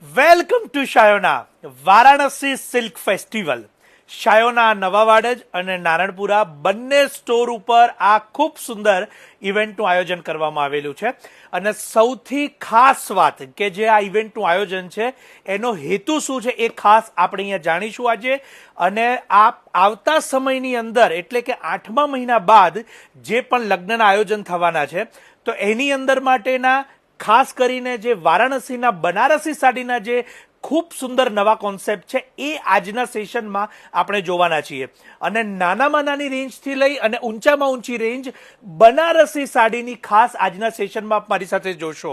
Welcome to Shayona Varanasi silk festival. Shayona Navavadaj અને નારણપુરા બંને store ઉપર આ ખૂબ સુંદર ઇવેન્ટનું આયોજન કરવામાં આવેલું છે. અને સૌથી ખાસ વાત કે જે આ ઇવેન્ટનું આયોજન છે એનો હેતુ શું છે એ ખાસ આપણે અહીંયા જાણીશું આજે. અને આવતા સમયની અંદર એટલે કે 8મા મહિના બાદ જે પણ લગ્નના આયોજન થવાના છે તો એની અંદર માટેના ખાસ કરીને જે વારાણસીના બનારસી સાડીના જે ખૂબ સુંદર નવા કોન્સેપ્ટ છે એ આજના સેશનમાં આપણે જોવાના છીએ. અને નાનામાં નાની રેન્જથી લઈ અને ઊંચામાં ઊંચી રેન્જ બનારસી સાડીની ખાસ આજના સેશનમાં મારી સાથે જોશો.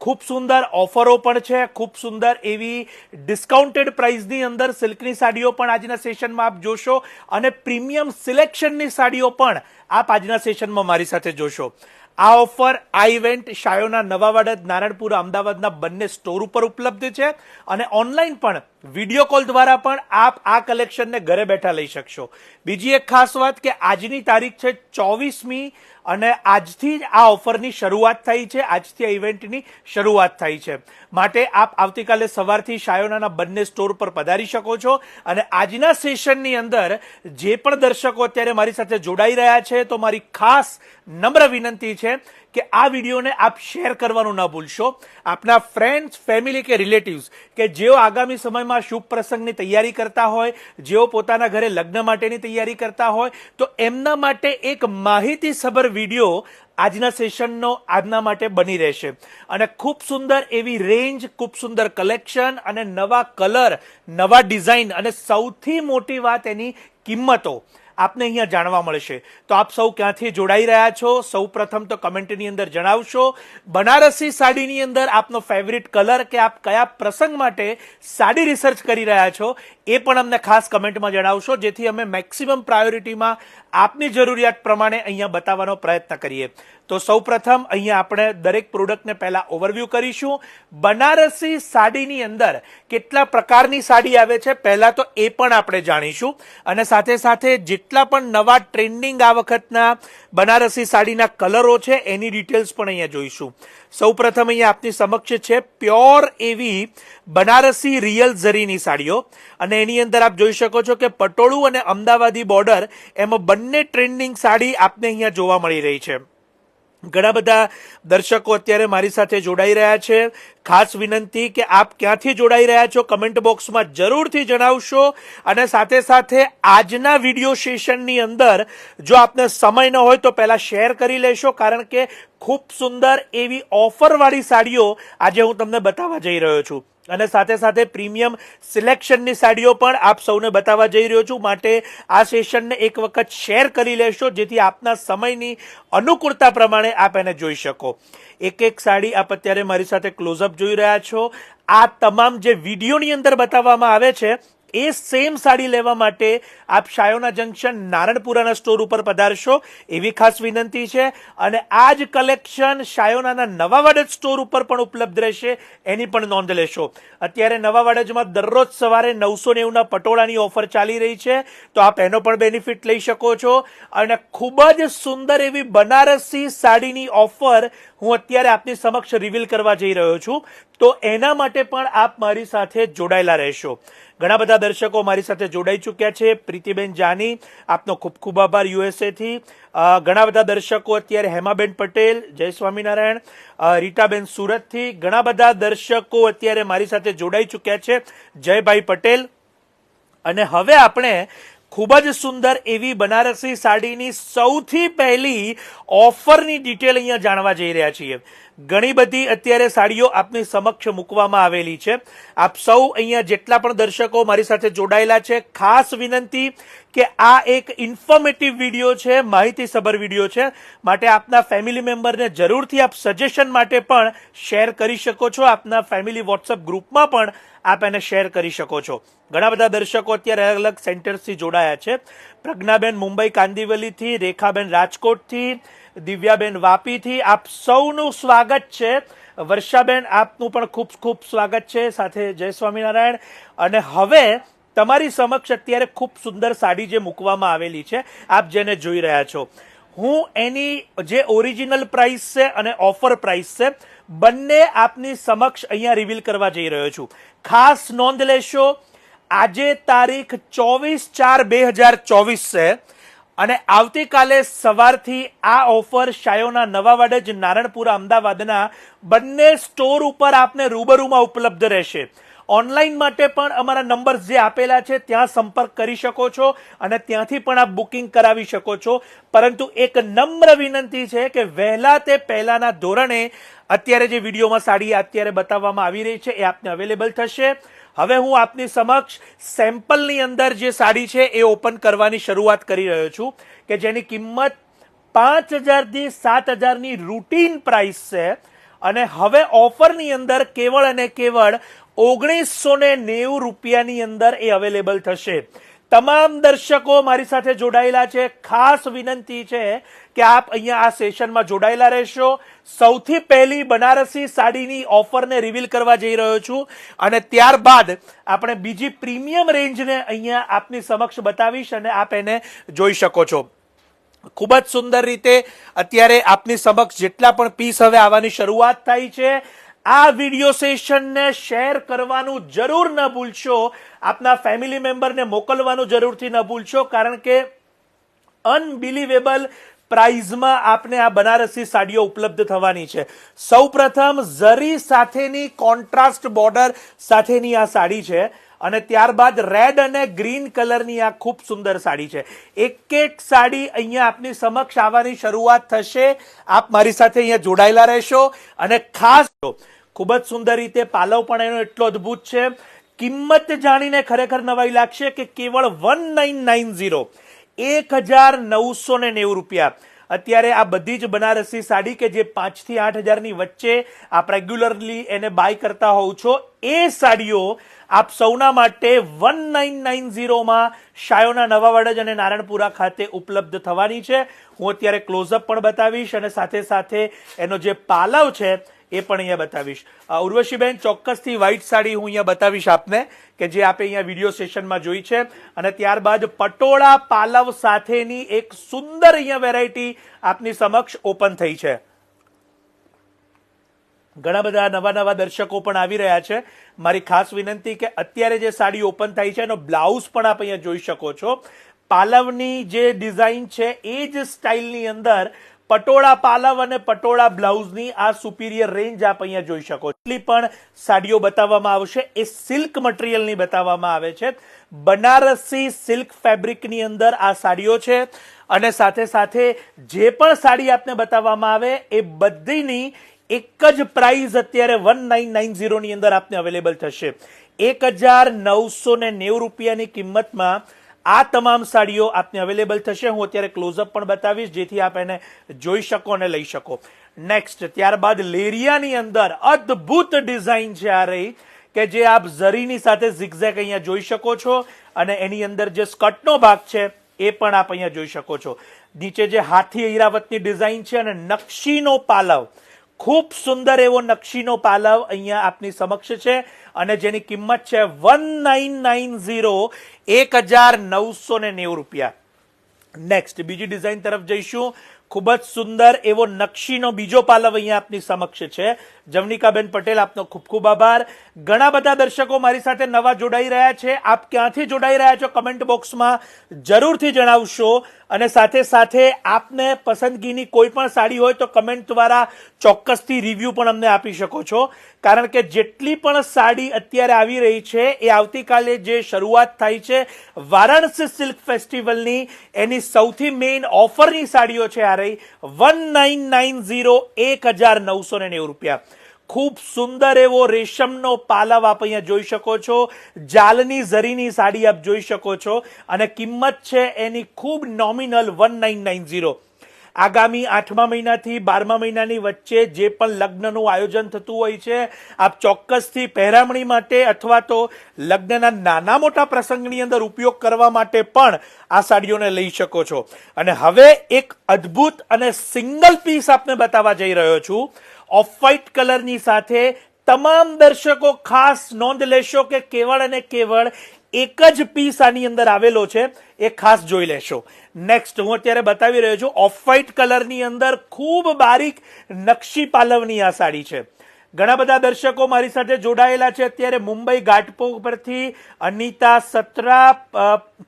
ખૂબ સુંદર ઓફરો પણ છે, ખૂબ સુંદર એવી ડિસ્કાઉન્ટેડ પ્રાઇસની અંદર સિલ્કની સાડીઓ પણ આજના સેશનમાં આપ જોશો અને પ્રીમિયમ સિલેક્શનની સાડીઓ પણ આપ આજના સેશનમાં મારી સાથે જોશો. આ ઓફર, આ ઇવેન્ટ શાયોના નવાવાડ, નારણપુરા, અમદાવાદના બંને સ્ટોર ઉપર ઉપલબ્ધ છે અને ઓનલાઈન પણ વિડીયો કોલ દ્વારા પણ આપ આ કલેક્શનને ઘરે બેઠા લઈ શકશો. બીજી એક ખાસ વાત કે આજની તારીખ છે 24મી અને આજથી જ આ ઓફરની શરૂઆત થઈ છે, આજથી આ ઇવેન્ટની શરૂઆત થઈ છે. માટે આપ આવતીકાલે સવારથી શાયોનાના બંને સ્ટોર પર પધારી શકો છો. અને આજના સેશનની અંદર જે પણ દર્શકો અત્યારે મારી સાથે જોડાઈ રહ્યા છે તો મારી ખાસ નમ્ર વિનંતી છે કે આ વિડીયોને આપ શેર કરવાનું ન ભૂલશો. આપના ફ્રેન્ડ્સ, ફેમિલી કે રિલેટિવ્સ કે જેઓ આગામી સમયમાં શુભ પ્રસંગની તૈયારી કરતા હોય, જેઓ પોતાના ઘરે લગ્ન માટેની તૈયારી કરતા હોય તો એમના માટે એક માહિતીસભર વિડીયો આજના સેશનનો આજના માટે બની રહેશે. અને ખૂબ સુંદર એવી રેન્જ, ખૂબ સુંદર કલેક્શન અને નવા કલર, નવા ડિઝાઇન અને સૌથી મોટી વાત એની કિંમતો આપને અહીંયા જાણવા મળશે. તો આપ સૌ ક્યાંથી જોડાઈ રહ્યા છો સૌ પ્રથમ તો કમેન્ટની અંદર જણાવશો. બનારસી સાડીની અંદર આપનો ફેવરિટ કલર કે આપ કયા પ્રસંગ માટે સાડી રિસર્ચ કરી રહ્યા છો એ પણ અમને ખાસ કમેન્ટમાં જણાવશો, જેથી અમે મેક્સિમમ પ્રાયોરિટીમાં આપની જરૂરિયાત પ્રમાણે અહીંયા બતાવવાનો પ્રયત્ન કરીએ. તો સૌ પ્રથમ અહીંયા આપણે દરેક પ્રોડક્ટને પહેલા ઓવરવ્યૂ કરીશું. બનારસી સાડીની અંદર કેટલા પ્રકારની સાડી આવે છે પહેલા તો એ પણ આપણે જાણીશું અને સાથે સાથે જેટલા પણ નવા ટ્રેન્ડિંગ આ વખતના બનારસી સાડીના કલરો છે એની ડિટેલ્સ પણ અહીંયા જોઈશું. સૌ પ્રથમ અહીંયા આપની સમક્ષ છે પ્યોર એવી બનારસી રિયલ ઝરીની સાડીઓ અને એની અંદર આપ જોઈ શકો છો કે પટોળું અને અમદાવાદી બોર્ડર એમાં બંને ટ્રેન્ડિંગ સાડી આપને અહીંયા જોવા મળી રહી છે. ઘણા બધા દર્શકો અત્યારે મારી સાથે જોડાઈ રહ્યા છે. ખાસ વિનંતી કે આપ ક્યાંથી જોડાઈ રહ્યા છો કમેન્ટ બોક્સમાં જરૂરથી જણાવશો. અને સાથે સાથે આજના વિડીયો સેશનની અંદર જો આપને સમય ન હોય તો પહેલા શેર કરી લેશો, કારણ કે ખૂબ સુંદર એવી ઓફરવાળી સાડીઓ આજે હું તમને બતાવવા જઈ રહ્યો છું અને સાથે સાથે પ્રીમિયમ સિલેક્શનની સાડીઓ પણ આપ સૌને બતાવવા જઈ રહ્યો છું. માટે આ સેશનને એક વખત શેર કરી લેશો જેથી આપના સમયની અનુકૂળતા પ્રમાણે આપ એને જોઈ શકો. એક એક સાડી આપ અત્યારે મારી સાથે ક્લોઝઅપ જોઈ રહ્યા છો. આ તમામ જે વિડીયોની અંદર બતાવવામાં આવે છે એ સેમ સાડી લેવા માટે આપ શાયોના જંકશન નારણપુરાના સ્ટોર ઉપર પધારશો એવી ખાસ વિનંતી છે. અને આ જ કલેક્શન શાયોનાના નવાવાડજ સ્ટોર ઉપર પણ ઉપલબ્ધ રહેશે એની પણ નોંધ લેશો. અત્યારે નવાવાડજમાં દરરોજ સવારે 990ના પટોળાની ઓફર ચાલી રહી છે તો આપ એનો પણ બેનિફિટ લઈ શકો છો. અને ખૂબ જ સુંદર એવી બનારસી સાડીની ઓફર હું અત્યારે આપની સમક્ષ રિવીલ કરવા જઈ રહ્યો છું, તો એના માટે પણ આપ મારી સાથે જોડાયેલા રહેશો. ઘણા બધા દર્શકો મારી સાથે જોડાઈ ચૂક્યા છે. પ્રીતિબેન જાની, આપનો ખૂબ ખૂબ આભાર યુએસએથી. ઘણા બધા દર્શકો અત્યારે હેમાબેન પટેલ, જય સ્વામિનારાયણ. રીટાબેન સુરતથી. ઘણા બધા દર્શકો અત્યારે મારી સાથે જોડાઈ ચૂક્યા છે. જયભાઈ પટેલ. અને હવે આપણે ખૂબ જ સુંદર એવી બનારસી સાડીની સૌથી પહેલી ઓફરની ડિટેલ અહીંયા જાણવા જઈ રહ્યા છીએ. ઘણી બધી અત્યારે સાડીઓ આપની સમક્ષ મૂકવામાં આવેલી છે. આપ સૌ અહીંયા જેટલા પણ દર્શકો મારી સાથે જોડાયેલા છે, ખાસ વિનંતી કે આ એક ઇન્ફોર્મેટિવ વિડીયો છે, માહિતીસભર વિડીયો છે. માટે આપના ફેમિલી મેમ્બરને જરૂરથી આપ સજેશન માટે પણ શેર કરી શકો છો. આપના ફેમિલી વોટ્સઅપ ગ્રુપમાં પણ આપ એને શેર કરી શકો છો. ઘણા બધા દર્શકો અત્યારે અલગ અલગ સેન્ટર્સથી જોડાયા છે. પ્રજ્ઞાબેન મુંબઈ કાંદિવલીથી, રેખાબેન રાજકોટથી, દિવ્યાબેન વાપીથી આપ સૌનું સ્વાગત છે. વર્ષાબેન આપનું પણ ખૂબ ખૂબ સ્વાગત છે. સાથે જય સ્વામિનારાયણ. અને હવે તમારી સમક્ષ અત્યારે ખૂબ સુંદર સાડી જે મૂકવામાં આવેલી છે આપ જેને જોઈ રહ્યા છો, હું એની જે ઓરિજિનલ પ્રાઇસ છે અને ઓફર પ્રાઇસ છે બંને આપની સમક્ષ અહીંયા રિવીલ કરવા જઈ રહ્યો છું. ખાસ નોંધ લેશો, આજે તારીખ 24/4/2024 છે અને આવતીકાલે સવારથી આ ઓફર શાયોના નવાવાડજ નારણપુરા અમદાવાદના બંને સ્ટોર ઉપર આપને રૂબરૂમાં ઉપલબ્ધ રહેશે. ઓનલાઈન માટે પણ અમારા નંબર જે આપેલા છે ત્યાં સંપર્ક કરી શકો છો અને ત્યાંથી પણ આપ બુકિંગ કરાવી શકો છો. પરંતુ એક નમ્ર વિનંતી છે કે વહેલા તે પહેલાના ધોરણે અત્યારે જે વિડીયોમાં સાડી અત્યારે બતાવવામાં આવી રહી છે એ આપને અવેલેબલ થશે. હવે હું આપની સમક્ષ સેમ્પલની અંદર જે સાડી છે એ ઓપન કરવાની શરૂઆત કરી રહ્યો છું કે જેની કિંમત 5,000 થી 7,000ની રૂટીન પ્રાઇસ છે અને હવે ઓફરની અંદર કેવળ અને કેવળ 1990 રૂપિયાની અંદર એ અવેલેબલ થશે. તમામ દર્શકો મારી સાથે જોડાયેલા છે, ખાસ વિનંતી છે કે આપ અહીંયા આ સેશનમાં જોડાયેલા રહેશો. સૌથી પહેલી બનારસી સાડીની ઓફરને રિવીલ કરવા જઈ રહ્યો છું અને ત્યારબાદ આપણે બીજી પ્રીમિયમ રેન્જને અહીંયા આપની સમક્ષ બતાવીશ અને આપ એને જોઈ શકો છો. ખૂબ જ સુંદર રીતે અત્યારે આપની સમક્ષ જેટલા પણ પીસ હવે આવવાની શરૂઆત થઈ છે, આ વિડીયો સેશનને શેર કરવાનું જરૂર ન ભૂલશો, આપના ફેમિલી મેમ્બરને મોકલવાનું જરૂરથી ન ભૂલશો, કારણ કે અનબિલીવેબલ પ્રાઇઝમાં આપને આ બનારસી સાડીઓ ઉપલબ્ધ થવાની છે. સૌપ્રથમ ઝરી સાથેની કોન્ટ્રાસ્ટ બોર્ડર સાથેની આ સાડી છે અને ત્યારબાદ રેડ અને ગ્રીન કલરની આ ખૂબ સુંદર સાડી છે. એક એક સાડી અહીંયા આપની સમક્ષ આવવાની શરૂઆત થશે. આપ મારી સાથે અહીંયા જોડાયેલા રહેશો અને ખાસ ખૂબ જ સુંદર રીતે પાલવ પણ એનો એટલો અદ્ભુત છે. કિંમત જાણીને ખરેખર નવાઈ લાગશે કે કેવળ 1990 1990 રૂપિયા. અત્યારે આ બધી જ બનારસી સાડી કે જે 5 થી 8,000ની વચ્ચે આપ રેગ્યુલરલી એને બાય કરતા હોવ છો, એ સાડીઓ આપ સૌના માટે 1990માં શાયોના નવાવાડજ અને નારણપુરા ખાતે ઉપલબ્ધ થવાની છે. હું અત્યારે ક્લોઝઅપ પણ બતાવીશ અને સાથે સાથે એનો જે પાલવ છે એ પણ અહીંયા બતાવીશ. ઉર્વશીબેન, ચોક્કસથી વ્હાઇટ સાડી હું અહીંયા બતાવીશ આપને કે જે આપે અહીંયા વિડીયો સેશનમાં જોઈ છે અને ત્યારબાદ પટોળા પાલવ સાથેની એક સુંદર અહીંયા વેરાયટી આપની સમક્ષ ઓપન થઈ છે. ઘણા બધા નવા દર્શકો પણ આવી રહ્યા છે. મારી ખાસ વિનંતી કે અત્યારે જે સાડી ઓપન થઈ છે એનો બ્લાઉઝ પણ આપ અહીંયા જોઈ શકો છો. પાલવની જે ડિઝાઇન છે એ જ સ્ટાઇલની અંદર પટોળા પાલવ અને પટોળા બ્લાઉઝની આ સુપીરિયર રેન્જ આપ અહીંયા જોઈ શકો. એટલી પણ સાડીઓ બતાવવામાં આવશે એ સિલ્ક મટીરિયલની બતાવવામાં આવે છે. બનારસી સિલ્ક ફેબ્રિકની અંદર આ સાડીઓ છે અને સાથે સાથે જે પણ સાડી આપને બતાવવામાં આવે એ બધીની એક જ પ્રાઇસ અત્યારે 1990 ની અંદર આપને અવેલેબલ થશે. 1990 રૂપિયાની કિંમતમાં આ તમામ સાડીઓ આપને અવેલેબલ થશે. હું અત્યારે ક્લોઝઅપ પણ બતાવીશ જેથી આપ એને જોઈ શકો અને લઈ શકો. નેક્સ્ટ ત્યારબાદ લેરિયાની અંદર અદ્ભુત ડિઝાઇન છે આ રહી કે જે આપ ઝરીની સાથે ઝિગઝેગ અહીંયા જોઈ શકો છો અને એની અંદર જે સ્કર્ટનો ભાગ છે એ પણ આપ અહીંયા જોઈ શકો છો. નીચે જે હાથી ઐરાવતની ડિઝાઇન છે અને નકશીનો પાલવ, ખૂબ સુંદર એવો નકશીનો પાલવ અહીંયા આપની સમક્ષ છે અને જેની કિંમત છે 1990 1990 રૂપિયા. નેક્સ્ટ બીજી ડિઝાઇન તરફ જઈશું. ખૂબ જ સુંદર એવો નકશીનો બીજો પાલવ અહીંયા આપની સમક્ષ છે. જવનિકાબેન પટેલ, આપનો ખૂબ ખૂબ આભાર. ઘણા બધા દર્શકો મારી સાથે નવા જોડાઈ રહ્યા છે. આપ ક્યાંથી જોડાઈ રહ્યા છો કમેન્ટ બોક્સમાં જરૂરથી જણાવશો અને સાથે સાથે આપને પસંદગીની કોઈ પણ સાડી હોય તો કમેન્ટ દ્વારા ચોક્કસથી રિવ્યુ પણ અમને આપી શકો છો, કારણ કે જેટલી પણ સાડી અત્યારે આવી રહી છે એ આવતીકાલે જે શરૂઆત થાય છે વારાણસી સિલ્ક ફેસ્ટિવલની, એની સૌથી મેઇન ઓફરની સાડીઓ છે આ રહી 1990 1990 રૂપિયા. ખૂબ સુંદર એવો રેશમનો પાલવ આપ અહીંયા જોઈ શકો છો. જાલની ઝરીની સાડી આપ જોઈ શકો છો અને કિંમત છે એની ખૂબ નોમિનલ 1990. આગામી 8મા મહિનાથી 12મા મહિનાની વચ્ચે જે પણ લગ્નનું આયોજન થતું હોય છે, આપ ચોક્કસથી પહેરામણી માટે અથવા તો લગ્નના નાના મોટા પ્રસંગની અંદર ઉપયોગ કરવા માટે પણ આ સાડીઓને લઈ શકો છો. અને હવે એક અદ્ભુત અને સિંગલ પીસ આપને બતાવવા જઈ રહ્યો છું ઓફ વ્હાઇટ કલરની સાથે. તમામ દર્શકો ખાસ નોંધ લેશો કે કેવળ અને કેવળ એક જ પીસ આની અંદર આવેલો છે, એ ખાસ જોઈ લેશો. નેક્સ્ટ હું અત્યારે બતાવી રહ્યો છું ઓફ વ્હાઇટ કલરની અંદર ખૂબ બારીક નકશી પાલવની આ સાડી છે. ઘણા બધા દર્શકો મારી સાથે જોડાયેલા છે અત્યારે મુંબઈ ઘાટપોર પરથી અનિતા સત્રા,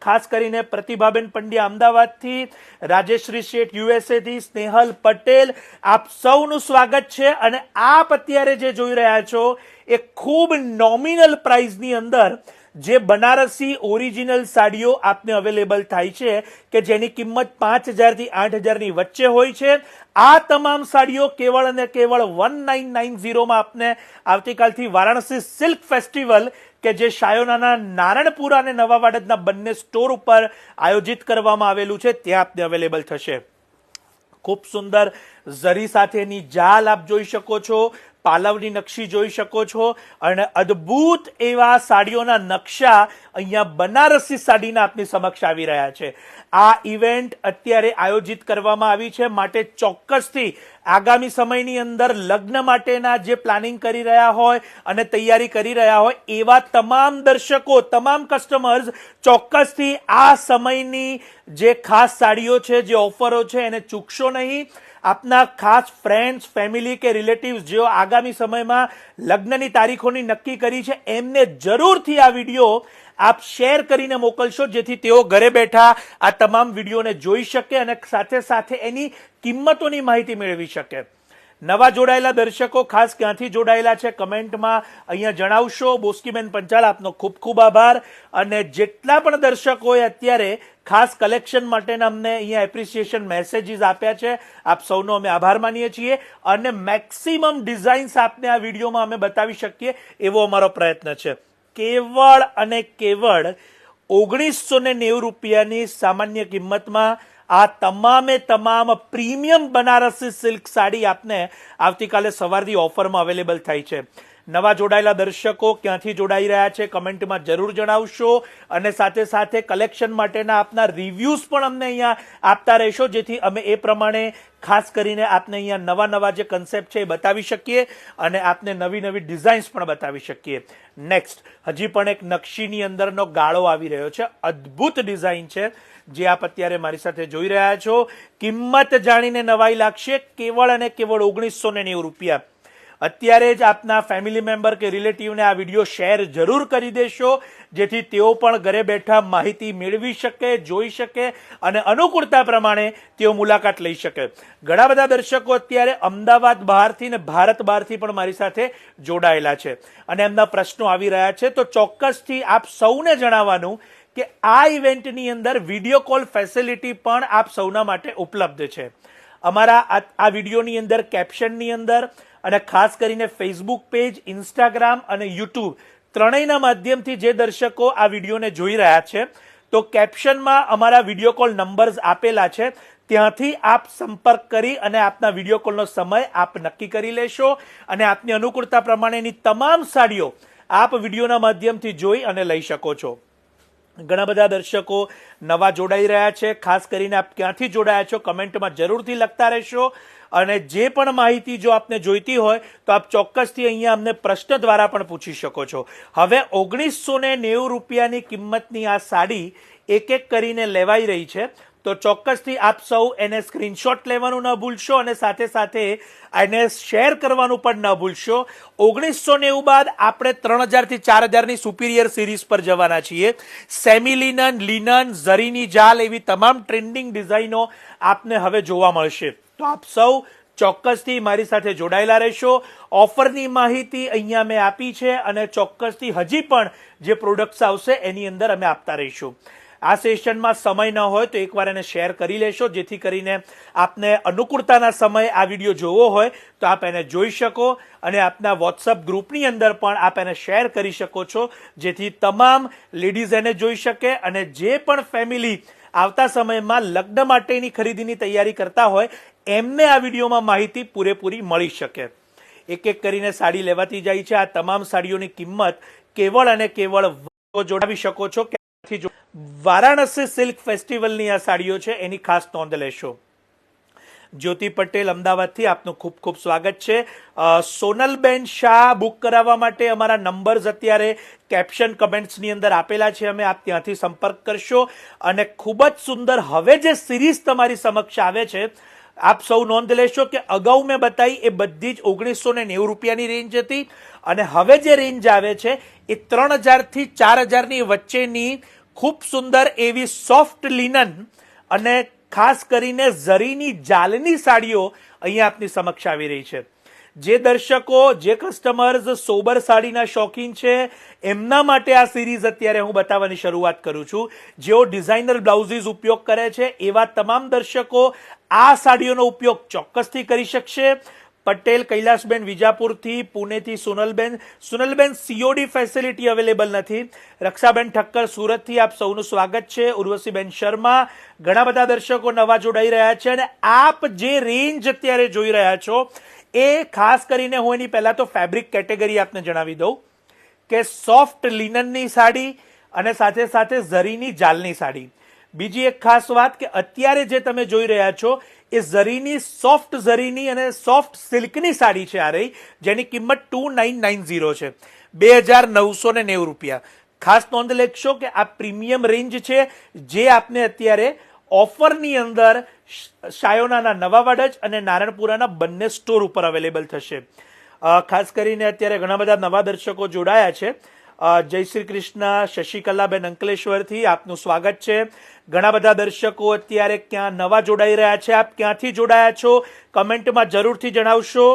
ખાસ કરીને પ્રતિભાબેન પંડ્યા અમદાવાદથી, રાજેશ્રી શેઠ યુએસએ થી, સ્નેહલ પટેલ, આપ સૌનું સ્વાગત છે. અને આપ અત્યારે જે જોઈ રહ્યા છો એ ખૂબ નોમિનલ પ્રાઇઝની અંદર જે બનારસી ઓરિજિનલ સાડીઓ આપને અવેલેબલ થાય છે કે જેની કિંમત 5,000 થી 8,000 વચ્ચે હોય છે. આ તમામ સાડીઓ કેવળ અને કેવળ 1990 માં આપને આવતીકાલથી વારાણસી સિલ્ક ફેસ્ટિવલ કે જે શાયોનાના નારણપુરા અને નવા વાડજના બંને સ્ટોર ઉપર આયોજિત કરવામાં આવેલું છે ત્યાં આપને અવેલેબલ થશે. ખૂબ સુંદર ઝરી સાથેની જાલ આપ જોઈ શકો છો, પાલવની નકશી જોઈ શકો છો અને અદ્ભુત એવા સાડીઓના નકશા અહીંયા બનારસી સાડીના આપની સમક્ષ આવી રહ્યા છે. આ ઇવેન્ટ અત્યારે આયોજિત કરવામાં આવી છે માટે ચોક્કસથી આગામી સમયની અંદર લગ્ન માટેના જે પ્લાનિંગ કરી રહ્યા હોય અને તૈયારી કરી રહ્યા હોય એવા તમામ દર્શકો, તમામ કસ્ટમર્સ ચોક્કસથી આ સમયની જે ખાસ સાડીઓ છે, જે ઓફરો છે એને ચૂકશો નહીં. આપના ખાસ ફ્રેન્ડ્સ, ફેમિલી કે રિલેટિવ્સ જેઓ આગામી સમયમાં લગ્નની તારીખોની નક્કી કરી છે એમને જરૂરથી આ વિડીયો આપ શેર કરીને મોકલશો જેથી તેઓ ઘરે બેઠા આ તમામ વિડીયોને જોઈ શકે અને સાથે સાથે એની કિંમતોની માહિતી મેળવી શકે. નવા જોડાયેલા દર્શકો ખાસ ક્યાંથી જોડાયેલા છે કમેન્ટમાં અહીંયા જણાવશો. બોસ્કીબેન પંચાલ આપનો ખૂબ ખૂબ આભાર. અને જેટલા પણ દર્શકોએ અત્યારે ખાસ કલેક્શન માટેના અમને અહીંયા એપ્રિસિએશન મેસેજીસ આપ્યા છે, આપ સૌનો અમે આભાર માનીએ છીએ અને મેક્સિમમ ડિઝાઇન્સ આપને આ વિડીયોમાં અમે બતાવી શકીએ એવો અમારો પ્રયત્ન છે. કેવળ અને કેવળ 1990 રૂપિયાની સામાન્ય કિંમતમાં આ તમામે તમામ પ્રીમિયમ બનારસી સિલ્ક સાડી આપને આવતીકાલે સવારથી ઓફરમાં અવેલેબલ થાય છે. નવા જોડાયેલા દર્શકો ક્યાંથી જોડાઈ રહ્યા છે કમેન્ટમાં જરૂર જણાવશો અને સાથે સાથે કલેક્શન માટેના આપના રિવ્યૂઝ પણ અમને અહીંયા આપતા રહેશો જેથી અમે એ પ્રમાણે ખાસ કરીને આપને અહીંયા નવા નવા જે કન્સેપ્ટ છે એ બતાવી શકીએ અને આપને નવી નવી ડિઝાઇન્સ પણ બતાવી શકીએ. નેક્સ્ટ હજી પણ એક નકશીની અંદરનો ગાળો આવી રહ્યો છે, અદ્ભુત ડિઝાઇન છે જે આપ અત્યારે મારી સાથે જોઈ રહ્યા છો. કિંમત જાણીને નવાઈ લાગશે, કેવળ અને કેવળ 1990 રૂપિયા. અત્યારે જ આપના ફેમિલી મેમ્બર કે રિલેટિવને આ વિડીયો શેર જરૂર કરી દેશો જેથી તેઓ પણ ઘરે બેઠા માહિતી મેળવી શકે, જોઈ શકે અને અનુકૂળતા પ્રમાણે તેઓ મુલાકાત લઈ શકે. ઘણા બધા દર્શકો અત્યારે અમદાવાદ બહારથી ને ભારત બહારથી પણ મારી સાથે જોડાયેલા છે અને એમના પ્રશ્નો આવી રહ્યા છે. તો ચોક્કસથી આપ સૌને જણાવવાનું કે આ ઇવેન્ટની અંદર વિડીયો કોલ ફેસિલિટી પણ આપ સૌના માટે ઉપલબ્ધ છે. અમારા આ વિડીયોની અંદર કેપ્શનની અંદર અને ખાસ કરીને ફેસબુક પેજ, ઇન્સ્ટાગ્રામ અને યુટ્યુબ ત્રણેયના માધ્યમથી જે દર્શકો આ વિડીયોને જોઈ રહ્યા છે તો કેપ્શનમાં અમારા વિડીયો કોલ નંબર્સ આપેલા છે, ત્યાંથી આપ સંપર્ક કરી અને આપના વિડીયો કોલનો સમય આપ નક્કી કરી લેશો અને આપની અનુકૂળતા પ્રમાણેની તમામ સાડીઓ આપ વિડીયોના માધ્યમથી જોઈ અને લઈ શકો છો. ઘણા બધા દર્શકો નવા જોડાઈ રહ્યા છે, ખાસ કરીને આપ ક્યાંથી જોડાયા છો કમેન્ટમાં જરૂરથી લખતા રહેશો અને જે પણ માહિતી જો આપને જોઈતી હોય તો આપ ચોક્કસથી અહીંયા અમને પ્રશ્ન દ્વારા પણ પૂછી શકો છો. હવે 1990 રૂપિયાની કિંમતની આ સાડી એક એક કરીને લેવાઈ રહી છે તો ચોક્કસથી આપ સૌ એને સ્ક્રીનશોટ લેવાનું ન ભૂલશો અને સાથે સાથે એને શેર કરવાનું પણ ન ભૂલશો. 1990 બાદ આપણે 3,000 થી 4,000ની સુપિરિયર સિરીઝ પર જવાના છીએ. સેમી લિનન, લિનન, ઝરીની જાલ એવી તમામ ટ્રેન્ડિંગ ડિઝાઇનો આપને હવે જોવા મળશે. તો આપ સૌ ચોક્કસથી મારી સાથે જોડાયેલા રહેશો. ઓફરની માહિતી અહીંયા મેં આપી છે અને ચોક્કસથી હજી પણ જે પ્રોડક્ટ્સ આવશે એની અંદર અમે આપતા રહીશું. આ સેશનમાં સમય ન હોય તો એકવાર એને શેર કરી લેશો જેથી કરીને આપને અનુકૂળતાના સમયે આ વિડીયો જોવો હોય તો આપ એને જોઈ શકો અને આપના વોટ્સઅપ ગ્રુપની અંદર પણ આપ એને શેર કરી શકો છો જેથી તમામ લેડીઝ એને જોઈ શકે અને જે પણ ફેમિલી આવતા સમયમાં લગ્ન માટેની ખરીદીની તૈયારી કરતા હોય એમને આ વિડીયોમાં માહિતી પૂરેપૂરી મળી શકે. એક એક કરીને સાડી લેવાતી જાય છે. આ તમામ સાડીઓની કિંમત કેવળ અને કેવળ જોડાવી શકો છો. વારાણસી સિલ્ક ફેસ્ટિવલની આ સાડીઓ છે એની ખાસ નોંધ લેશો. જ્યોતિ પટેલ અમદાવાદથી આપનું ખૂબ ખૂબ સ્વાગત છે. સોનલબેન શાહ બુક કરાવવા માટે અમારા નંબર્સ અત્યારે કેપ્શન કમેન્ટ્સની અંદર આપેલા છે, અમે આપ ત્યાંથી સંપર્ક કરશો અને ખૂબ જ સુંદર હવે જે સિરીઝ તમારી સમક્ષ આવે છે આપ સૌ નોંધ લેશો કે અગાઉ મેં બતાવી એ બધી જ 1990 રૂપિયાની રેન્જ હતી અને હવે જે રેન્જ આવે છે એ 3000 થી 4000ની વચ્ચેની ખૂબ સુંદર એવી સોફ્ટ લિનન અને ખાસ કરીને ઝરીની જાલની સાડીઓ અહીંયા આપની સમક્ષ આવી રહી છે. જે દર્શકો, જે કસ્ટમર્સ સોબર સાડીના શોખીન છે એમના માટે આ સિરીઝ અત્યારે હું બતાવવાની શરૂઆત કરું છું. જેઓ ડિઝાઇનર બ્લાઉઝીસ ઉપયોગ કરે છે એવા તમામ દર્શકો આ સાડીઓનો ઉપયોગ ચોક્કસથી કરી શકશે. પટેલ કૈલાસબેન વિજાપુરથી, પુણેથી સુનલબેન COD ફેસિલિટી અવેલેબલ નથી. રક્ષાબેન ઠક્કર સુરતથી આપ સૌનું સ્વાગત છે. ઉર્વશીબેન શર્મા, ઘણા બધા દર્શકો નવા જોડાઈ રહ્યા છે અને આપ જે રેન્જ અત્યારે જોઈ રહ્યા છો એ ખાસ કરીને હું એની પહેલા તો ફેબ્રિક કેટેગરી આપને જણાવી દઉં કે સોફ્ટ લિનનની સાડી અને સાથે સાથે ઝરીની જાલની સાડી. બીજી એક ખાસ વાત કે અત્યારે જે તમે જોઈ રહ્યા છો એ ઝરીની સોફ્ટ ઝરીની અને સોફ્ટ સિલ્કની સાડી છે આ રહી, જેની કિંમત 2990 છે, 2990 રૂપિયા. ખાસ નોંધ લેશો કે આ પ્રીમિયમ રેન્જ છે જે આપને અત્યારે ઓફરની અંદર શાયોનાના નવાવાડજ અને નારણપુરાના બંને સ્ટોર ઉપર અવેલેબલ થશે. ખાસ કરીને અત્યારે ઘણા બધા નવા દર્શકો જોડાયા છે. જય શ્રી કૃષ્ણ, શશિકલાબેન અંકલેશ્વરથી આપનું સ્વાગત છે. ઘણા બધા દર્શકો અત્યારે ક્યાં નવા જોડાઈ રહ્યા છે, આપ ક્યાંથી જોડાયા છો કમેન્ટમાં જરૂરથી જણાવશો.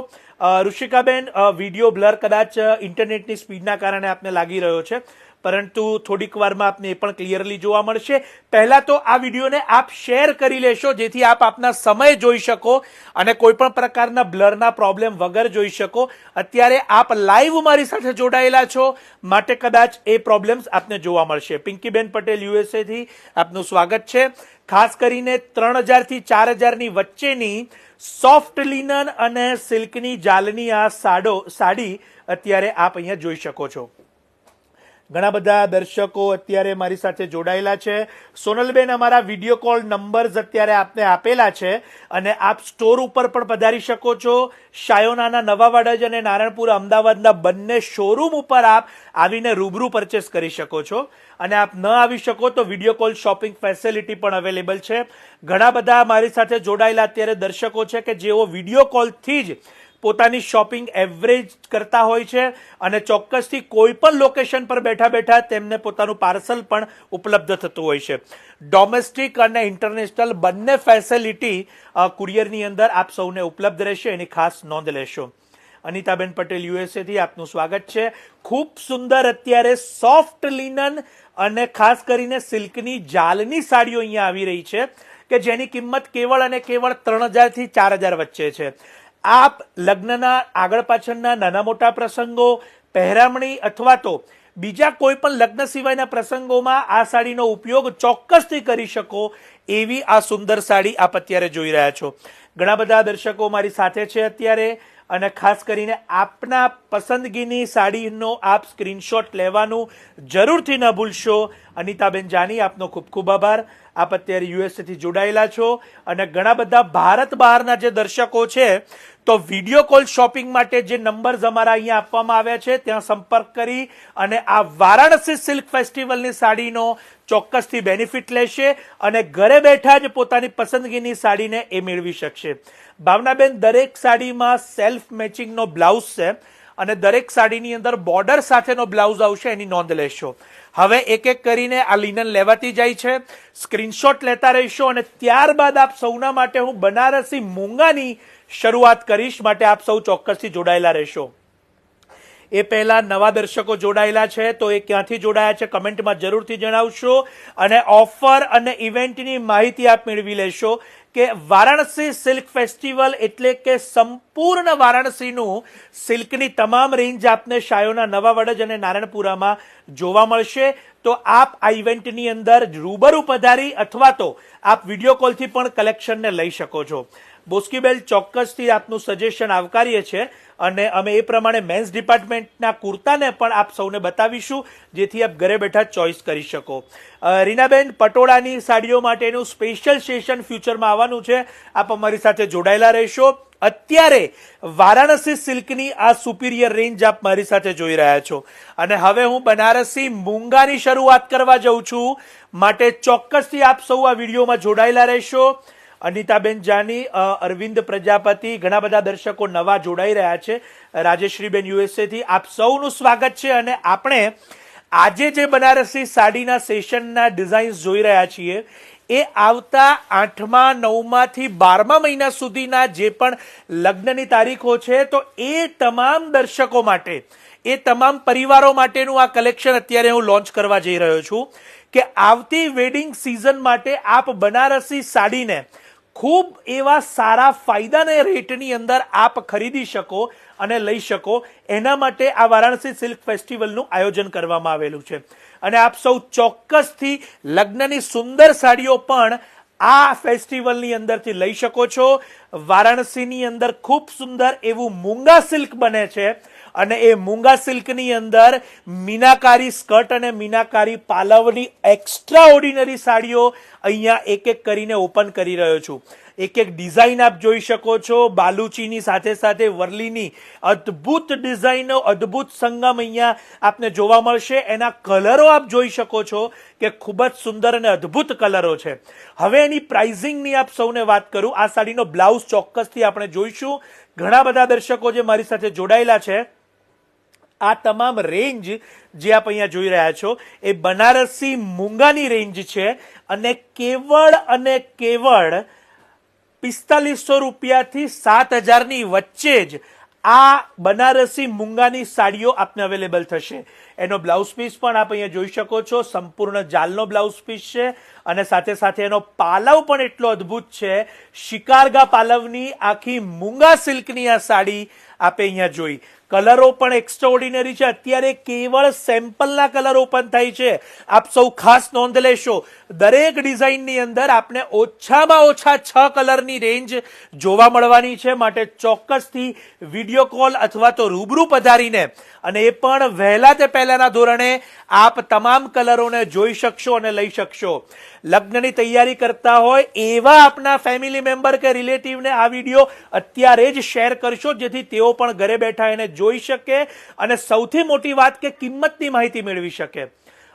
ઋષિકાબેન, વિડીયો બ્લર કદાચ ઇન્ટરનેટની સ્પીડના કારણે આપને લાગી રહ્યો છે, પરંતુ થોડીક વારમાં આપને એ પણ ક્લિયરલી જોવા મળશે. પહેલા તો આ વિડીયોને આપ શેર કરી લેશો જેથી આપ આપના સમય જોઈ શકો અને કોઈ પણ પ્રકારના બ્લરના પ્રોબ્લેમ વગર જોઈ શકો. અત્યારે આપ લાઈવ મારી સાથે જોડાયેલા છો માટે કદાચ એ પ્રોબ્લેમ્સ આપને જોવા મળશે. પિંકીબેન પટેલ USA થી આપનું સ્વાગત છે. ખાસ કરીને 3000 થી 4000ની વચ્ચેની સોફ્ટ લિનન અને સિલ્કની જાલની આ સાડી અત્યારે આપ અહીંયા જોઈ શકો છો. ઘણા બધા દર્શકો અત્યારે મારી સાથે જોડાયેલા છે. સોનલબેન, અમારા વિડીયો કોલ નંબર્સ અત્યારે આપને આપેલા છે અને આપ સ્ટોર ઉપર પણ પધારી શકો છો. શાયોનાના નવાવાડજ અને નારણપુરા અમદાવાદના બંને શોરૂમ ઉપર આપ આવીને રૂબરૂ પરચેસ કરી શકો છો અને આપ ન આવી શકો તો વિડીયો કોલ શોપિંગ ફેસિલિટી પણ અવેલેબલ છે. ઘણા બધા મારી સાથે જોડાયેલા અત્યારે દર્શકો છે કે જેઓ વિડીયો કોલથી જ પોતાની શોપિંગ એવરેજ કરતા હોય છે અને ચોક્કસથી કોઈ પણ લોકેશન પર બેઠા બેઠા તેમને પોતાનું પાર્સલ પણ ઉપલબ્ધ થતું હોય છે. ડોમેસ્ટિક અને ઇન્ટરનેશનલ બંને ફેસિલિટી કુરિયરની અંદર આપ સૌને ઉપલબ્ધ રહેશે, એની ખાસ નોંધ લેશો. અનિતાબેન પટેલ USA થી આપનું સ્વાગત છે. ખૂબ સુંદર અત્યારે સોફ્ટ લિનન અને ખાસ કરીને સિલ્કની જાલની સાડીઓ અહીંયા આવી રહી છે કે જેની કિંમત કેવળ અને કેવળ 3000 થી 4000 વચ્ચે છે. આપ લગ્નના આગળ પાછળના નાના મોટા પ્રસંગો, પહેરામણી અથવા તો બીજા કોઈ પણ લગ્ન સિવાયના પ્રસંગોમાં આ સાડીનો ઉપયોગ ચોક્કસથી કરી શકો એવી આ સુંદર સાડી આપ અત્યારે જોઈ રહ્યા છો. ઘણા બધા દર્શકો મારી સાથે છે અત્યારે અને ખાસ કરીને આપના પસંદગીની સાડીનો આપ સ્ક્રીનશોટ લેવાનું જરૂરથી ન ભૂલશો. અનિતાબેન જાની, આપનો ખૂબ ખૂબ આભાર. આપ અત્યારે USA થી જોડાયેલા છો અને ઘણા બધા ભારત બહારના જે દર્શકો છે તો વિડીયો કોલ શોપિંગ માટે જે નંબર્સ અમારા અહીંયા આપવામાં આવ્યા છે ત્યાં સંપર્ક કરી અને આ વારાણસી સિલ્ક ફેસ્ટિવલની સાડીનો ચોક્કસથી બેનિફિટ લેશે અને ઘરે બેઠા જ પોતાની પસંદગીની સાડીને એ મેળવી શકશે. ભાવનાબેન, દરેક સાડીમાં સેલ્ફ મેચિંગનો બ્લાઉઝ છે અને દરેક સાડીની અંદર બોર્ડર સાથેનો બ્લાઉઝ આવશે, એની નોંધ લેશો. હવે એક એક કરીને આ લિનન લેવાતી જાય છે, સ્ક્રીનશોટ લેતા રહીશો અને ત્યારબાદ આપ સૌના માટે હું બનારસી મૂંગાની શરૂઆત કરીશ, માટે આપ સૌ ચોક્કસથી જોડાયેલા રહેશો. એ પહેલા નવા દર્શકો જોડાયેલા છે તો એ ક્યાંથી જોડાયા છે કમેન્ટમાં જરૂરથી જણાવશો અને ઓફર અને ઇવેન્ટની માહિતી આપ મેળવી લેશો કે વારાણસી સિલ્ક ફેસ્ટિવલ એટલે કે સંપૂર્ણ વારાણસીનું સિલ્કની તમામ રેન્જ આપને શાયોના નવાવાડજ અને નારણપુરામાં જોવા મળશે. તો આપ આ ઇવેન્ટની અંદર રૂબરૂ પધારી અથવા તો આપ વિડીયો કોલથી પણ કલેક્શનને લઈ શકો છો. બોસ્કીબેલ, ચોક્કસથી આપનું સજેશન આવકાર્ય છે અને અમે એ પ્રમાણે મેન્સ ડિપાર્ટમેન્ટના કુર્તાને પણ આપ સૌને બતાવીશું જેથી આપ ઘરે બેઠા ચોઇસ કરી શકો. રીનાબેન, પટોળાની સાડીઓ માટેનું સ્પેશિયલ સેશન ફ્યુચરમાં આવવાનું છે, આપ અમારી સાથે જોડાયેલા રહેશો. અત્યારે વારાણસી સિલ્કની આ સુપિરિયર રેન્જ આપ મારી સાથે જોઈ રહ્યા છો અને હવે હું બનારસી મૂંગાની શરૂઆત કરવા જઉં છું, માટે ચોક્કસથી આપ સૌ આ વિડીયોમાં જોડાયેલા રહેશો. અનિતાબેન જાની, અરવિંદ પ્રજાપતિ, ઘણા બધા દર્શકો નવા જોડાઈ રહ્યા છે. રાજેશ્રીબેન યુએસએ થી આપ સૌનું સ્વાગત છે. અને આપણે આજે જે બનારસી સાડીના સેશનના ડિઝાઇન્સ જોઈ રહ્યા છીએ એ આવતા 8મા 9મા થી 12મા મહિના સુધીના જે પણ લગ્નની તારીખો છે તો એ તમામ દર્શકો માટે, એ તમામ પરિવારો માટેનું આ કલેક્શન અત્યારે હું લોન્ચ કરવા જઈ રહ્યો છું કે આવતી વેડિંગ સિઝન માટે આપ બનારસી સાડીને ખૂબ એવા સારા ફાયદાને રેટની અંદર આપ ખરીદી શકો અને લઈ શકો. એના માટે આ વારાણસી સિલ્ક ફેસ્ટિવલનું આયોજન કરવામાં આવેલું છે. અને આપ સૌ ચોક્કસથી લગ્નની સુંદર સાડીઓ પણ આ ફેસ્ટિવલની અંદરથી લઈ શકો છો. વારાણસીની અંદર ખૂબ સુંદર એવું મૂંગા સિલ્ક બને છે અને એ મૂંગા સિલ્કની અંદર મીનાકારી સ્કર્ટ અને મીનાકારી પાલવની એક્સ્ટ્રા ઓર્ડિનરી સાડીઓ અહીંયા એક એક કરીને ઓપન કરી રહ્યો છું. એક એક ડિઝાઇન આપ જોઈ શકો છો. બાલુચીની સાથે સાથે વરલીની અદ્ભુત ડિઝાઇનો, અદ્ભુત સંગમ અહીંયા આપને જોવા મળશે. એના કલરો આપ જોઈ શકો છો કે ખૂબ જ સુંદર અને અદ્ભુત કલરો છે. હવે એની પ્રાઇઝિંગની આપ સૌને વાત કરું. આ સાડીનો બ્લાઉઝ ચોક્કસથી આપણે જોઈશું. ઘણા બધા દર્શકો જે મારી સાથે જોડાયેલા છે, આ તમામ રેન્જ જે આપ અહીંયા જોઈ રહ્યા છો એ બનારસી મૂંગાની રેન્જ છે અને કેવળ 4500 રૂપિયાથી 7000ની વચ્ચે જ આ બનારસી મૂંગાની સાડીઓ આપને અવેલેબલ થશે. એનો બ્લાઉઝ પીસ પણ આપ અહીંયા જોઈ શકો છો. સંપૂર્ણ જાલનો બ્લાઉઝ પીસ છે અને સાથે સાથે એનો પાલવ પણ એટલો અદ્ભુત છે. શિકારગા પાલવની આખી મૂંગા સિલ્કની આ સાડી આપે અહીંયા જોઈ. કલરો પણ એક્સ્ટ્રા ઓર્ડિનરી છે. અત્યારે કેવળ સેમ્પલના કલર ઓપન થાય છે. આપ સૌ ખાસ નોંધ લેશો, દરેક ડિઝાઇનની અંદર આપને ઓછામાં ઓછા 6 કલરની રેન્જ જોવા મળવાની છે. માટે ચોક્કસથી વિડીયો કોલ અથવા તો રૂબરૂ પધારીને અને એ પણ વહેલા તે પહેલાના ધોરણે આપ તમામ કલરોને જોઈ શકશો અને લઈ શકશો. લગ્નની તૈયારી કરતા હોય એવા આપના ફેમિલી મેમ્બર કે રિલેટિવને આ વિડીયો અત્યારે જ શેર કરશો, જેથી તેઓ પણ ઘરે બેઠા એને જોઈ શકે અને સૌથી મોટી વાત કે કિંમતની માહિતી મેળવી શકે.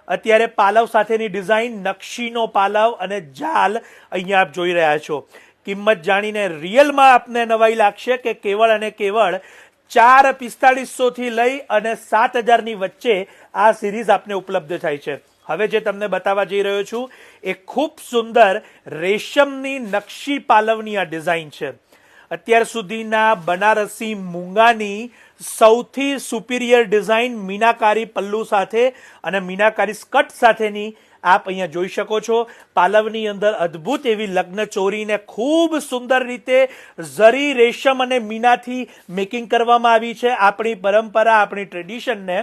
અત્યારે પાલવ સાથેની ડિઝાઇન, નકશીનો પાલવ અને જાલ અહીંયા આપ જોઈ રહ્યા છો. કિંમત જાણીને રિયલમાં આપને નવાઈ લાગશે કે કેવળ અને કેવળ 4,4500 થી લઈ અને 7000ની વચ્ચે આ સિરીઝ આપને ઉપલબ્ધ થાય છે. હવે જે તમને બતાવવા જઈ રહ્યો છું એ ખૂબ સુંદર રેશમની નકશી પાલવની આ ડિઝાઇન છે. અત્યાર સુધીના બનારસી મૂંગાની સૌથી સુપિરિયર ડિઝાઇન મીનાકારી પલ્લુ સાથે અને મીનાકારી સ્કર્ટ સાથેની આપ અહીંયા જોઈ શકો છો. પાલવની અંદર અદ્ભુત એવી લગ્ન ચોરીને ખૂબ સુંદર રીતે ઝરી, રેશમ અને મીનાથી મેકિંગ કરવામાં આવી છે. આપણી પરંપરા, આપણી ટ્રેડિશનને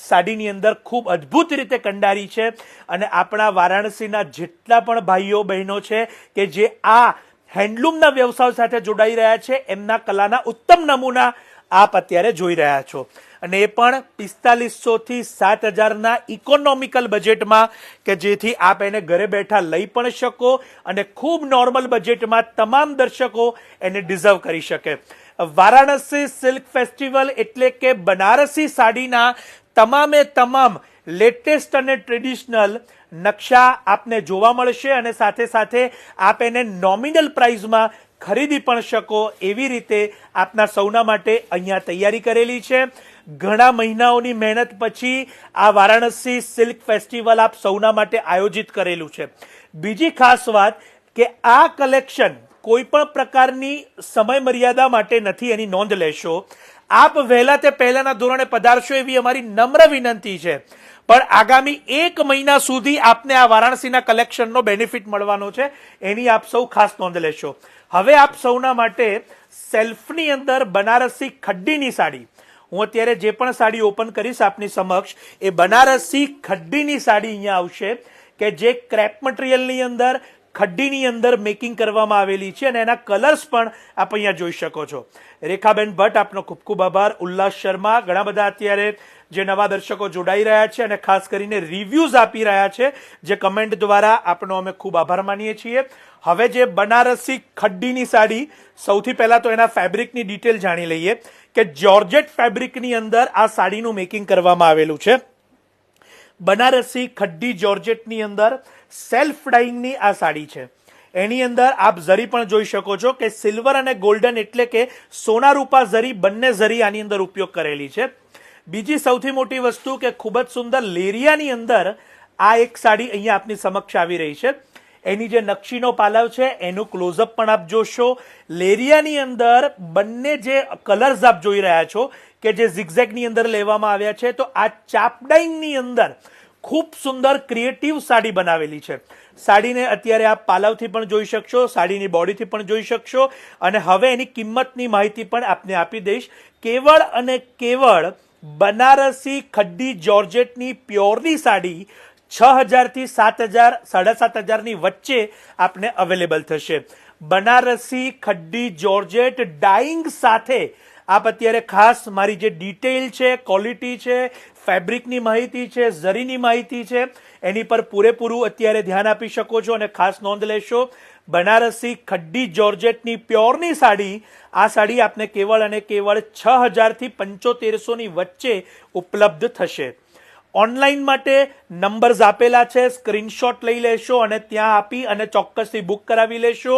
સાડીની અંદર ખૂબ અદ્ભુત રીતે કંડારી છે. અને આપણા વારાણસીના જેટલા પણ ભાઈઓ બહેનો છે કે જે આ હેન્ડલૂમના વ્યવસાય સાથે જોડાઈ રહ્યા છે, એમના કલાના ઉત્તમ નમૂના આપ અત્યારે જોઈ રહ્યા છો. અને એ પણ 4500 થી 7000ના ઇકોનોમિકલ બજેટમાં, કે જેથી આપ એને ઘરે બેઠા લઈ પણ શકો અને ખૂબ નોર્મલ બજેટમાં તમામ દર્શકો એને ડિઝર્વ કરી શકે. વારાણસી સિલ્ક ફેસ્ટિવલ એટલે કે બનારસી સાડીના તમામે તમામ લેટેસ્ટ અને ટ્રેડિશનલ નકશા આપને જોવા મળશે અને સાથે સાથે આપ એને નોમિનલ પ્રાઇઝમાં ખરીદી પણ શકો એવી રીતે આપના સૌના માટે અહીંયા તૈયારી કરેલી છે. ઘણા મહિનાઓની મહેનત પછી આ વારાણસી સિલ્ક ફેસ્ટિવલ આપ સૌના માટે આયોજિત કરેલું છે. બીજી ખાસ વાત કે આ કલેક્શન કોઈ પણ પ્રકારની સમય મર્યાદા માટે નથી, એની નોંધ લેશો. આપ વહેલા તે પહેલાના ધોરણે પધારશો એવી અમારી નમ્ર વિનંતી છે. પણ આગામી 1 મહિના સુધી આપને આ વારાણસીના કલેક્શનનો બેનિફિટ મળવાનો છે, એની આપ સૌ ખાસ નોંધ લેશો. હવે આપ સૌના માટે સેલ્ફની અંદર બનારસી ખડ્ડીની સાડી, હું અત્યારે જે પણ સાડી ઓપન કરીશ આપની સમક્ષ એ બનારસી ખડ્ડીની સાડી અહીંયા આવશે કે જે ક્રેપ મટીરિયલની અંદર, ખડ્ડીની અંદર મેકિંગ કરવામાં આવેલી છે અને એના કલર્સ પણ આપ અહીંયા જોઈ શકો છો. રેખાબેન ભટ્ટ, આપનો ખૂબ ખૂબ આભાર. ઉલ્લાસ શર્મા, ઘણા બધા અત્યારે જે નવા દર્શકો જોડાઈ રહ્યા છે અને ખાસ કરીને રિવ્યુઝ આપી રહ્યા છે, જે કમેન્ટ દ્વારા આપનો અમે ખૂબ આભાર માનીએ છીએ. હવે જે બનારસી ખડ્ડીની સાડી, સૌથી પહેલા તો એના ફેબ્રિકની ડિટેલ જાણી લઈએ કે જોર્જેટ ફેબ્રિકની અંદર આ સાડીનું મેકિંગ કરવામાં આવેલું છે. બનારસી ખડ્ડી જોર્જેટની અંદર સેલ્ફ ડાઇંગની આ સાડી છે. એની અંદર આપ ઝરી પણ જોઈ શકો છો કે સિલ્વર અને ગોલ્ડન એટલે કે સોના રૂપા ઝરી બંને ઝરી આની અંદર ઉપયોગ કરેલી છે. બીજી સૌથી મોટી વસ્તુ કે ખૂબ જ સુંદર લેરિયાની અંદર આ એક સાડી અહીંયા આપની સમક્ષ આવી રહી છે. એની જે નકશીનો પાલવ છે એનું ક્લોઝઅપ પણ આપ જોશો. લેરિયાની અંદર બંને જે કલર્સ આપ જોઈ રહ્યા છો કે જે ઝિગઝેગની અંદર લેવામાં આવ્યા છે, તો આ ચાપડાઈંગની અંદર ખૂબ સુંદર ક્રિએટિવ સાડી બનાવેલી છે. સાડીને અત્યારે આપ પાલવથી પણ જોઈ શકશો, સાડીની બોડીથી પણ જોઈ શકશો અને હવે એની કિંમતની માહિતી પણ આપને આપી દઈશ. કેવળ અને કેવળ બનારસી ખડ્ડી જોર્જેટની પ્યોરની સાડી 6,000 થી 7,000 7,500 વચ્ચે આપને અવેલેબલ થશે. બનારસી ખડ્ડી જોર્જેટ ડાઇંગ સાથે આપ અત્યારે ખાસ મારી જે ડિટેલ છે, ક્વોલિટી છે, ફેબ્રિકની માહિતી છે, ઝરીની માહિતી છે, એની પર પૂરેપૂરું અત્યારે ધ્યાન આપી શકો છો. અને ખાસ નોંધ લેશો, બનારસી ખડ્ડી જોર્જેટની પ્યોરની સાડી, આ સાડી આપને કેવળ અને કેવળ 6,000 થી 7,500 વચ્ચે ઉપલબ્ધ થશે. ઓનલાઈન માટે નંબર્સ આપેલા છે, સ્ક્રીનશોટ લઈ લેશો અને ત્યાં આપી અને ચોક્કસથી બુક કરાવી લેશો.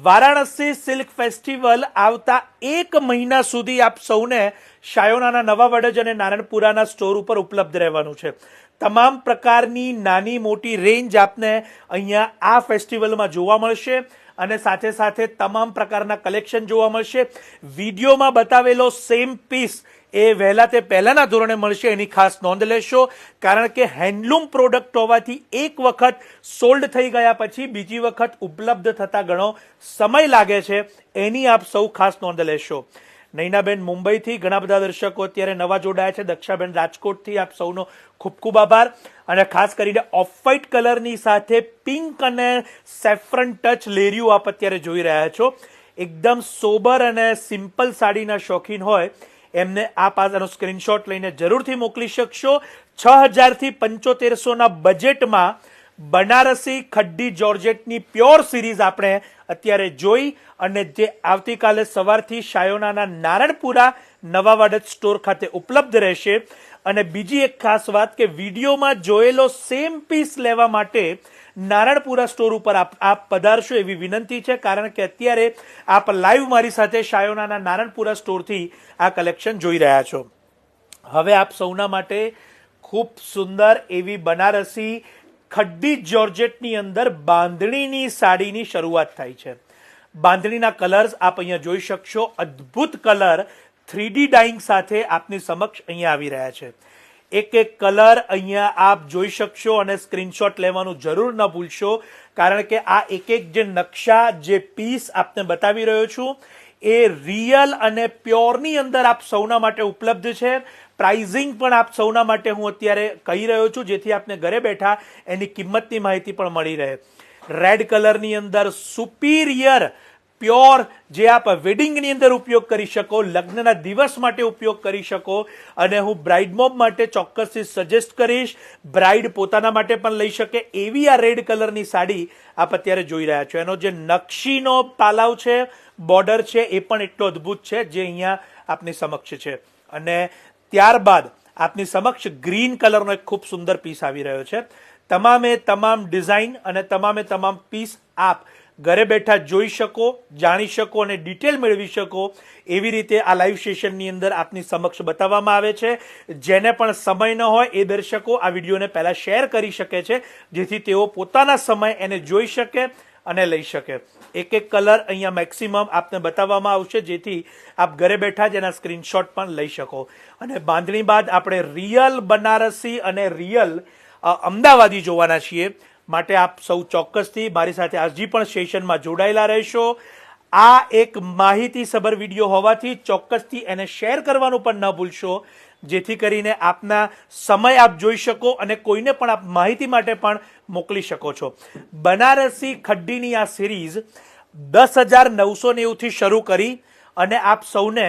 વારાણસી સિલ્ક ફેસ્ટિવલ આવતા 1 મહિના સુધી આપ સૌને શાયોનાના નવા વડજ અને નારણપુરાના સ્ટોર ઉપર ઉપલબ્ધ રહેવાનું છે. તમામ પ્રકારની નાની મોટી રેન્જ આપને અહીંયા આ ફેસ્ટિવલમાં જોવા મળશે અને સાથે સાથે તમામ પ્રકારના કલેક્શન જોવા મળશે. વિડીયોમાં બતાવેલો સેમ પીસ એ વહેલા તે પહેલાના ધોરણે મળશે, એની ખાસ નોંધ લેશો. કારણ કે હેન્ડલૂમ પ્રોડક્ટ હોવાથી એક વખત સોલ્ડ થઈ ગયા પછી બીજી વખત ઉપલબ્ધ થતા ઘણો સમય લાગે છે, એની આપ સૌ ખાસ નોંધ લેશો. નૈનાબેન મુંબઈથી ઘણા બધા દર્શકો અત્યારે નવા જોડાયા છે. દક્ષાબેન રાજકોટથી આપ સૌનો ખૂબ ખૂબ આભાર. અને ખાસ કરીને ઓફ વ્હાઇટ કલરની સાથે પિંક અને સેફ્રન ટચ લેરિયું આપ અત્યારે જોઈ રહ્યા છો. એકદમ સોબર અને સિમ્પલ સાડીના શોખીન હોય એમને આપ આનો સ્ક્રીનશોટ લઈને જરૂરથી મોકલી શકશો. 6,000 થી 7,500 બજેટમાં બનારસી ખડ્ડી જોર્જેટની પ્યોર સિરીઝ આપણે અત્યારે જોઈ અને જે આવતીકાલે સવારથી શાયોનાના નારણપુરા નવા વાડજ સ્ટોર ખાતે ઉપલબ્ધ રહેશે. અને બીજી એક ખાસ વાત કે વિડીયોમાં જોયેલો સેમ પીસ લેવા માટે નારણપુરા સ્ટોર ઉપર આપ પધારશો એવી વિનંતી છે. કારણ કે અત્યારે આપ લાઈવ મારી સાથે શાયોનાના નારણપુરા સ્ટોરથી આ કલેક્શન જોઈ રહ્યા છો. હવે આપ સૌના માટે ખૂબ સુંદર એવી બનારસી ખડ્ડી જોર્જેટની અંદર બાંધણીની સાડીની શરૂઆત થાય છે. બાંધણીના કલર્સ આપ અહીંયા જોઈ શકશો. અદ્ભુત કલર 3D ડાઇંગ સાથે આપની સમક્ષ અહીંયા આવી રહ્યા છે. એક એક કલર અહીંયા આપ જોઈ શકશો અને સ્ક્રીનશોટ લેવાનું જરૂર ન ભૂલશો. કારણ કે આ એક એક જે નકશા, જે પીસ આપને બતાવી રહ્યો છું એ રિયલ અને પ્યોરની અંદર આપ સૌના માટે ઉપલબ્ધ છે. પ્રાઇઝિંગ પણ આપ સૌના માટે હું અત્યારે કહી રહ્યો છું જેથી આપને ઘરે બેઠા એની કિંમતની માહિતી પણ મળી રહે. રેડ કલરની અંદર સુપીરિયર પ્યોર જે આપ વેડિંગની અંદર ઉપયોગ કરી શકો, લગ્નના દિવસ માટે ઉપયોગ કરી શકો. અને હું બ્રાઇડ મોમ માટે ચોક્કસથી સજેસ્ટ કરીશ, બ્રાઇડ પોતાના માટે પણ લઈ શકે એવી આ રેડ કલરની સાડી આપ અત્યારે જોઈ રહ્યા છો. એનો જે નકશીનો પાલાવ છે, બોર્ડર છે, એ પણ એટલો અદ્ભુત છે જે અહીંયા આપની સમક્ષ છે. અને ત્યારબાદ આપની સમક્ષ ગ્રીન કલરનો એક ખૂબ સુંદર પીસ આવી રહ્યો છે. તમામે તમામ ડિઝાઇન અને તમામે તમામ પીસ આપ ઘરે બેઠા જોઈ શકો, જાણી શકો અને ડિટેલ મેળવી શકો એવી રીતે આ લાઈવ સેશનની અંદર આપની સમક્ષ બતાવવામાં આવે છે. જેને પણ સમય ન હોય એ દર્શકો આ વિડીયોને પહેલાં શેર કરી શકે છે જેથી તેઓ પોતાના સમય એને જોઈ શકે અને લઈ શકે. એક એક કલર અહીંયા મેક્સિમમ આપને બતાવવામાં આવશે જેથી આપ ઘરે બેઠા જ એના સ્ક્રીનશોટ પણ લઈ શકો. અને બાંધણી બાદ આપણે રિયલ બનારસી અને રિયલ અમદાવાદી જોવાના છીએ. માટે આપ સૌ ચોક્કસથી મારી સાથે હજી પણ સેશનમાં જોડાયેલા રહેશો. આ એક માહિતીસભર વિડીયો હોવાથી ચોક્કસથી એને શેર કરવાનું પણ ન ભૂલશો જેથી કરીને આપના સમય આપ જોઈ શકો અને કોઈને પણ આપ માહિતી માટે પણ મોકલી શકો છો. બનારસી ખડ્ડીની આ સિરીઝ 10,990 થી શરૂ કરી અને આપ સૌને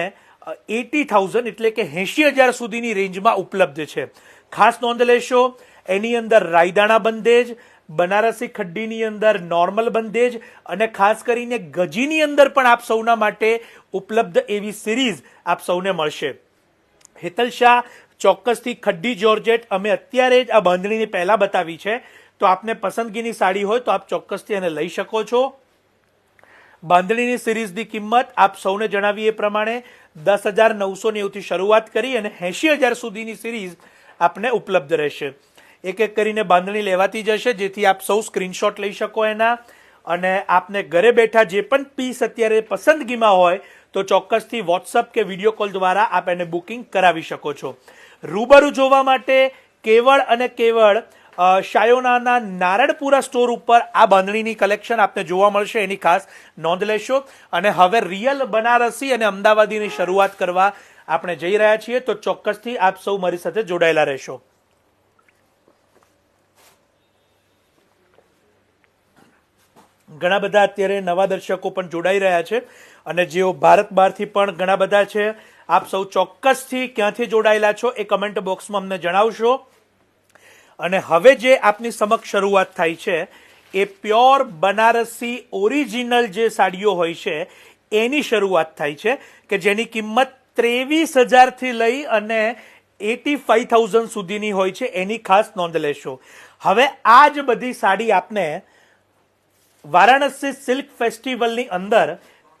80,000 એટલે કે 80,000 સુધીની રેન્જમાં ઉપલબ્ધ છે. ખાસ નોંધ લેશો, એની અંદર રાયદાણા બંદેજ, બનારસી ખડ્ડીની અંદર નોર્મલ બંદેજ અને ખાસ કરીને ગજીની અંદર પણ આપ સૌના માટે ઉપલબ્ધ એવી સિરીઝ આપ સૌને મળશે. હેતલ શાહ, ચોક્કસથી ખડ્ડી જોર્જેટ અમે અત્યારે જ આ બાંધણીની પહેલા બતાવી છે, તો આપને પસંદગીની સાડી હોય તો આપ ચોક્કસથી એને લઈ શકો છો. બાંધણીની સિરીઝની કિંમત આપ સૌને જણાવીએ એ પ્રમાણે 10,990 થી શરૂઆત કરી અને 80,000 સુધીની સિરીઝ આપને ઉપલબ્ધ રહેશે. એક એક કરીને બાંધણી લેવાતી જશે, જેથી આપ સૌ સ્ક્રીનશોટ લઈ શકો એના, અને આપને ઘરે બેઠા જે પણ પીસ અત્યારે પસંદગીમાં હોય તો ચોક્કસથી વોટ્સઅપ કે વિડીયો કોલ દ્વારા આપ એને બુકિંગ કરાવી શકો છો. રૂબરૂ જોવા માટે કેવળ અને કેવળ શાયોનાના નારણપુરા સ્ટોર ઉપર આ બાંધણીની કલેક્શન આપને જોવા મળશે, એની ખાસ નોંધ લેશો. અને હવે રિયલ બનારસી અને અમદાવાદીની શરૂઆત કરવા આપણે જઈ રહ્યા છીએ, તો ચોક્કસથી આપ સૌ મારી સાથે જોડાયેલા રહેશો. ઘણા બધા અત્યારે નવા દર્શકો પણ જોડાઈ રહ્યા છે, અને જેઓ ભારત બહારથી પણ ઘણા બધા છે. આપ સૌ ચોક્કસથી ક્યાંથી જોડાયેલા છો એ કમેન્ટ બોક્સમાં અમને જણાવશો. અને હવે જે આપની સમક્ષ શરૂઆત થાય છે એ પ્યોર બનારસી ઓરિજિનલ જે સાડીઓ હોય છે એની શરૂઆત થાય છે, કે જેની કિંમત 23,000 થી લઈ અને 85,000 સુધીની હોય છે. એની ખાસ નોંધ લેશો. હવે આ જ બધી સાડી આપને વારાણસી સિલ્ક ફેસ્ટિવલની અંદર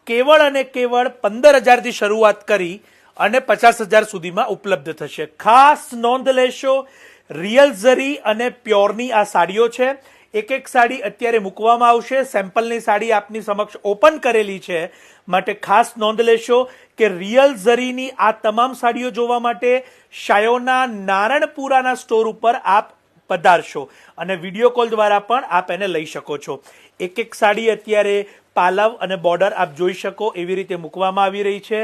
કેવળ અને કેવળ 15,000 થી શરૂઆત કરી અને 50,000 સુધીમાં ઉપલબ્ધ થશે. ખાસ નોંધ લેશો, રિયલ ઝરી અને પ્યોરની આ સાડીઓ છે. એક એક સાડી અત્યારે મૂકવામાં આવશે. સેમ્પલની સાડી આપની સમક્ષ ઓપન કરેલી છે, માટે ખાસ નોંધ લેશો કે રિયલ ઝરીની આ તમામ સાડીઓ જોવા માટે શાયોના નારણપુરાના સ્ટોર ઉપર આપ પધારશો, અને વિડીયો કોલ દ્વારા પણ આપ એને લઈ શકો છો. એક એક સાડી અત્યારે પાલવ અને બોર્ડર આપ જોઈ શકો એવી રીતે મૂકવામાં આવી રહી છે.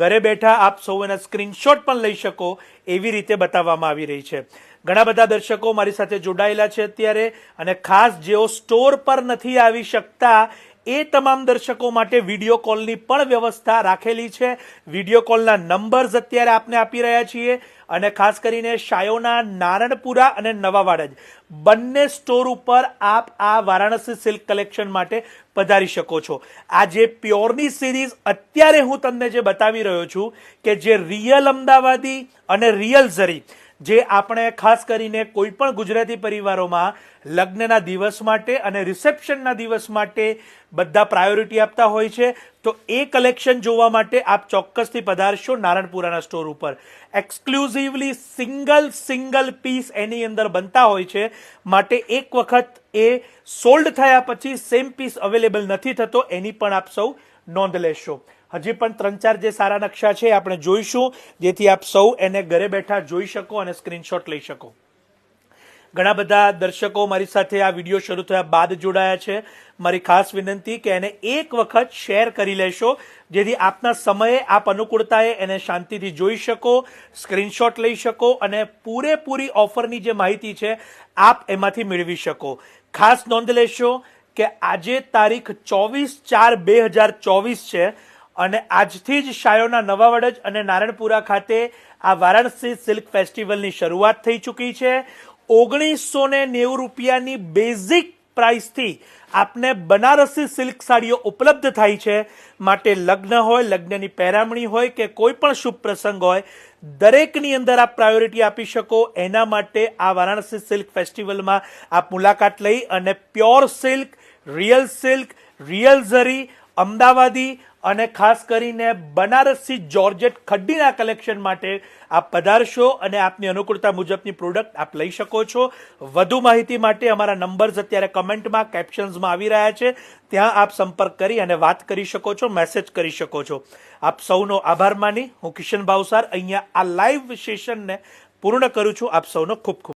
ઘરે બેઠા આપ સૌ એના સ્ક્રીનશોટ પણ લઈ શકો એવી રીતે બતાવવામાં આવી રહી છે. ઘણા બધા દર્શકો મારી સાથે જોડાયેલા છે અત્યારે, અને ખાસ જેઓ સ્ટોર પર નથી આવી શકતા એ તમામ દર્શકો માટે વિડીયો કોલની પણ વ્યવસ્થા રાખેલી છે. વિડીયો કોલના નંબર્સ અત્યારે આપને આપી રહ્યા છીએ, અને ખાસ કરીને શાયોના નારણપુરા અને નવાવાડજ બંને સ્ટોર ઉપર આપ આ વારાણસી સિલ્ક કલેક્શન માટે પધારી શકો છો. આ જે પ્યોરની સિરીઝ અત્યારે હું તમને જે બતાવી રહ્યો છું, કે જે રિયલ અમદાવાદી અને રિયલ ઝરી, જે આપણે ખાસ કરીને કોઈ પણ ગુજરાતી પરિવારોમાં લગ્નના દિવસ માટે અને રિસેપ્શનના દિવસ માટે બધા પ્રાયોરિટી આપતા હોય છે, તો એ કલેક્શન જોવા માટે આપ ચોક્કસથી પધારશો નારણપુરાના સ્ટોર ઉપર. એક્સક્લુઝિવલી સિંગલ પીસ એની અંદર બનતા હોય છે, માટે એક વખત એ સોલ્ડ થયા પછી સેમ પીસ અવેલેબલ નથી થતો, એની પણ આપ સૌ નોંધ લેશો. હજી પણ 3-4 જે સારા નકશા છે આપણે જોઈશું, જેથી આપ સૌ એને ઘરે બેઠા જોઈ શકો અને સ્ક્રીનશોટ લઈ શકો. ઘણા બધા દર્શકો મારી સાથે આ વિડીયો શરૂ થયા બાદ જોડાયા છે. મારી ખાસ વિનંતી કે એને એક વખત શેર કરી લેશો, જેથી આપના સમયે આપ અનુકૂળતાએ એને શાંતિથી જોઈ શકો, સ્ક્રીનશોટ લઈ શકો, અને પૂરેપૂરી ઓફરની જે માહિતી છે આપ એમાંથી મેળવી શકો. ખાસ નોંધ લેશો કે આજે તારીખ 24/4/2024 છે, અને આજથી જ શાયોના નવાવડજ અને નારણપુરા ખાતે આ વારાણસી સિલ્ક ફેસ્ટિવલની શરૂઆત થઈ ચૂકી છે. 1990 રૂપિયાની બેઝિક પ્રાઇસથી આપને બનારસી સિલ્ક સાડીઓ ઉપલબ્ધ થાય છે. માટે લગ્ન હોય, લગ્નની પહેરામણી હોય કે કોઈ પણ શુભ પ્રસંગ હોય, દરેકની અંદર આપ પ્રાયોરિટી આપી શકો. એના માટે આ વારાણસી સિલ્ક ફેસ્ટિવલમાં આપ મુલાકાત લઈ અને પ્યોર સિલ્ક, રિયલ ઝરી, અમદાવાદી અને ખાસ કરીને બનારસી જોર્જેટ ખડ્ડીના કલેક્શન માટે આપ પધારશો, અને આપની અનુકૂળતા મુજબની પ્રોડક્ટ આપ લઈ શકો છો. વધુ માહિતી માટે અમારા નંબર્સ અત્યારે કમેન્ટમાં, કેપ્શન્સમાં આવી રહ્યા છે, ત્યાં આપ સંપર્ક કરી અને વાત કરી શકો છો, મેસેજ કરી શકો છો. આપ સૌનો આભાર માની હું કિશન ભાવસાર અહીંયા આ લાઈવ સેશનને પૂર્ણ કરું છું. આપ સૌનો ખૂબ ખૂબ